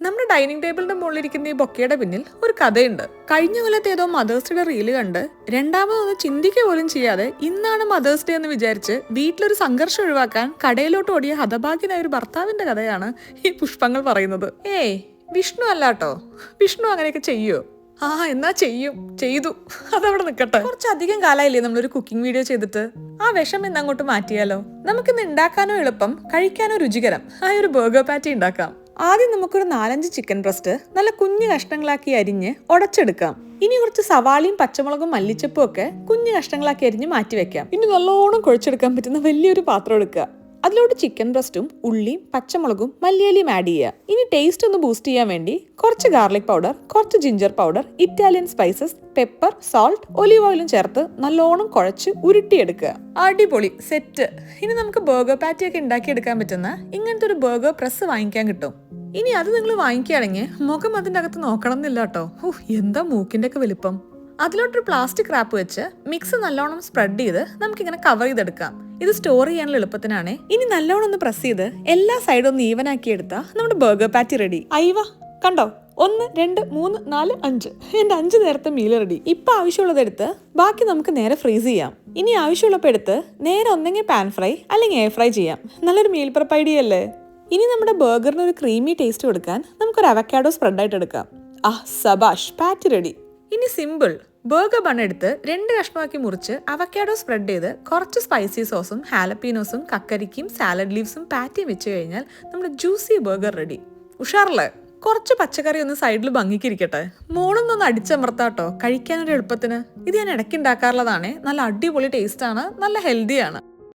നമ്മുടെ ഡൈനിങ് ടേബിളിന്റെ മുകളിലിരിക്കുന്ന ഈ ബൊക്കയുടെ പിന്നിൽ ഒരു കഥയുണ്ട്. കഴിഞ്ഞ കൊല്ലത്ത് ഏതോ മദേഴ്സ് ഡേ റീല് കണ്ട് രണ്ടാമതൊന്ന് ചിന്തിക്കുക പോലും ചെയ്യാതെ ഇന്നാണ് മദേഴ്സ് ഡേ എന്ന് വിചാരിച്ച് വീട്ടിലൊരു സംഘർഷം ഒഴിവാക്കാൻ കടയിലോട്ട് ഓടിയ ഹതഭാഗ്യനായ ഒരു ഭർത്താവിന്റെ കഥയാണ് ഈ പുഷ്പങ്ങൾ പറയുന്നത്. വിഷ്ണു അല്ലാട്ടോ, വിഷ്ണു അങ്ങനെയൊക്കെ ചെയ്യോ? എന്നാ ചെയ്തു അതവിടെ നിൽക്കട്ടെ. കുറച്ചധികം കാലമായില്ലേ നമ്മളൊരു കുക്കിംഗ് വീഡിയോ ചെയ്തിട്ട്. ആ വിഷം ഇന്ന് അങ്ങോട്ട് മാറ്റിയാലോ? നമുക്കിന്ന് ഉണ്ടാക്കാനോ എളുപ്പം, കഴിക്കാനോ രുചികരം ഒരു ബർഗർ പാറ്റി ഉണ്ടാക്കാം. ആദ്യം നമുക്കൊരു 4-5 ചിക്കൻ ബ്രസ്റ്റ് നല്ല കുഞ്ഞു കഷ്ണങ്ങളാക്കി അരിഞ്ഞ് ഉടച്ചെടുക്കാം. ഇനി കുറച്ച് സവാളയും പച്ചമുളകും മല്ലിച്ചപ്പും ഒക്കെ കുഞ്ഞു കഷ്ണങ്ങളാക്കി അരിഞ്ഞ് മാറ്റി വെക്കാം. ഇനി നല്ലോണം കുഴച്ചെടുക്കാൻ പറ്റുന്ന വലിയൊരു പാത്രം എടുക്കുക. അതിലോട്ട് ചിക്കൻ ബ്രസ്റ്റും ഉള്ളിയും പച്ചമുളകും മല്ലിയിലയും ആഡ് ചെയ്യുക. ഇനി ടേസ്റ്റ് ഒന്ന് ബൂസ്റ്റ് ചെയ്യാൻ വേണ്ടി കുറച്ച് ഗാർലിക് പൗഡർ, കുറച്ച് ginger powder, Italian spices, pepper, salt, olive ഓയിലും ചേർത്ത് നല്ലോണം കുഴച്ച് ഉരുട്ടിയെടുക്കുക. അടിപൊളി സെറ്റ്. ഇനി നമുക്ക് ബർഗർ പാറ്റി ഒക്കെ ഉണ്ടാക്കിയെടുക്കാൻ പറ്റുന്ന ഇങ്ങനത്തെ ഒരു ബർഗർ പ്രസ് വാങ്ങിക്കാൻ കിട്ടും. ഇനി അത് നിങ്ങൾ വാങ്ങിക്കുകയാണെങ്കിൽ മുഖം അതിൻ്റെ അകത്ത് നോക്കണം എന്നില്ല കേട്ടോ. എന്താ മൂക്കിന്റെ ഒക്കെ വലിപ്പം. അതിലോട്ടൊരു പ്ലാസ്റ്റിക് റാപ്പ് വെച്ച് മിക്സ് നല്ലോണം സ്പ്രെഡ് ചെയ്ത് നമുക്കിങ്ങനെ കവർ ചെയ്തെടുക്കാം. ഇത് സ്റ്റോർ ചെയ്യാനുള്ള എളുപ്പത്തിനാണ്. ഇനി നല്ലോണം ഒന്ന് പ്രസ് ചെയ്ത് എല്ലാ സൈഡും ഒന്ന് ഈവൻ ആക്കി എടുത്താൽ നമ്മുടെ ബർഗർ പാറ്റി റെഡി. കണ്ടോ? 1, 2, 3, 4, 5 എന്റെ 5 നേരത്തെ മീൽ റെഡി. ഇപ്പൊ ആവശ്യമുള്ളത് എടുത്ത് ബാക്കി നമുക്ക് നേരെ ഫ്രീസ് ചെയ്യാം. ഇനി ആവശ്യമുള്ളപ്പോൾ എടുത്ത് നേരെ ഒന്നെങ്കിൽ പാൻ ഫ്രൈ അല്ലെങ്കിൽ എയർ ഫ്രൈ ചെയ്യാം. നല്ലൊരു മീൽ പ്രപ്പ് ഐഡിയ അല്ലേ? ഇനി നമ്മുടെ ബർഗറിന് ഒരു ക്രീമി ടേസ്റ്റ് കൊടുക്കാൻ നമുക്കൊരു അവക്കാഡോ സ്പ്രെഡായിട്ട് എടുക്കാം. സബാഷ്, പാറ്റി റെഡി. ഇനി സിമ്പിൾ. ബർഗർ ബൺ എടുത്ത് 2 കഷ്ണമാക്കി മുറിച്ച് അവക്കാഡോ സ്പ്രെഡ് ചെയ്ത് കുറച്ച് സ്പൈസി സോസും ഹാലപ്പീനോസും കക്കരിക്കും സാലഡ് ലീവ്സും പാറ്റിയും വെച്ച് കഴിഞ്ഞാൽ നമ്മുടെ ജ്യൂസി ബർഗർ റെഡി. ഉഷാറല്ലേ? കുറച്ച് പച്ചക്കറി ഒന്ന് സൈഡിൽ ഭംഗിക്കിരിക്കട്ടെ. മോളൊന്നൊന്ന് അടിച്ചമർത്താട്ടോ കഴിക്കാനൊരു എളുപ്പത്തിന്. ഇത് ഞാൻ ഇടയ്ക്ക് ഉണ്ടാക്കാറുള്ളതാണ്. നല്ല അടിപൊളി ടേസ്റ്റ് ആണ്, നല്ല ഹെൽത്തിയാണ്.